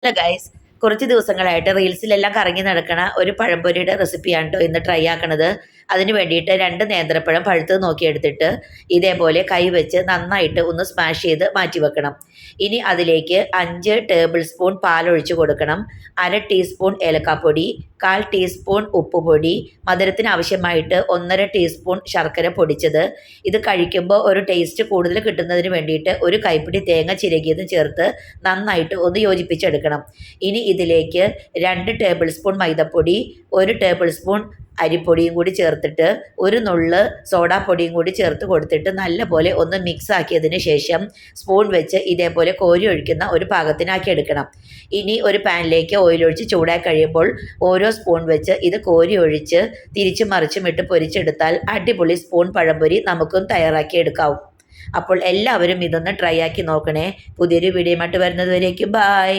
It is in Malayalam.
അല്ല ഗൈസ്, കുറച്ച് ദിവസങ്ങളായിട്ട് റീൽസിലെല്ലാം കറങ്ങി നടക്കണ ഒരു പഴംപൊരിയുടെ റെസിപ്പിയാണ് കേട്ടോ ഇന്ന് ട്രൈ ആക്കണത്. അതിന് വേണ്ടിയിട്ട് 2 നേന്ത്രപ്പഴം പഴുത്തത് നോക്കിയെടുത്തിട്ട് ഇതേപോലെ കൈ വെച്ച് നന്നായിട്ട് ഒന്ന് സ്മാഷ് ചെയ്ത് മാറ്റി വെക്കണം. ഇനി അതിലേക്ക് 5 ടേബിൾ സ്പൂൺ പാലൊഴിച്ച് കൊടുക്കണം. 1/2 ടീസ്പൂൺ ഏലക്കാപ്പൊടി, 1/4 ടീസ്പൂൺ ഉപ്പുപൊടി, മധുരത്തിന് ആവശ്യമായിട്ട് 1/2 ടീസ്പൂൺ ശർക്കര പൊടിച്ചത്. ഇത് കഴിക്കുമ്പോൾ ഒരു ടേസ്റ്റ് കൂടുതൽ കിട്ടുന്നതിന് വേണ്ടിയിട്ട് ഒരു കൈപ്പിടി തേങ്ങ ചിരകിയതും ചേർത്ത് നന്നായിട്ട് ഒന്ന് യോജിപ്പിച്ചെടുക്കണം. ഇനി ഇതിലേക്ക് 2 ടേബിൾ സ്പൂൺ മൈദപ്പൊടി, 1 ടേബിൾ സ്പൂൺ അരിപ്പൊടിയും കൂടി ചേർത്തിട്ട് ഒരു നുള്ള് സോഡാപ്പൊടിയും കൂടി ചേർത്ത് കൊടുത്തിട്ട് നല്ലപോലെ ഒന്ന് മിക്സ് ആക്കിയതിന് ശേഷം സ്പൂൺ വെച്ച് ഇതേപോലെ കോരി ഒഴിക്കുന്ന ഒരു പാകത്തിനാക്കി എടുക്കണം. ഇനി ഒരു പാനിലേക്ക് ഓയിലൊഴിച്ച് ചൂടായി കഴിയുമ്പോൾ ഓരോ സ്പൂൺ വെച്ച് ഇത് കോരി ഒഴിച്ച് തിരിച്ചും മറിച്ചും ഇട്ട് പൊരിച്ചെടുത്താൽ അടിപൊളി സ്പൂൺ പഴംപൊരി നമുക്കും തയ്യാറാക്കി എടുക്കാവും. അപ്പോൾ എല്ലാവരും ഇതൊന്ന് ട്രൈ ആക്കി നോക്കണേ. പുതിയൊരു വീഡിയോയുമായിട്ട് വരുന്നത് വരേക്കും ബായ്.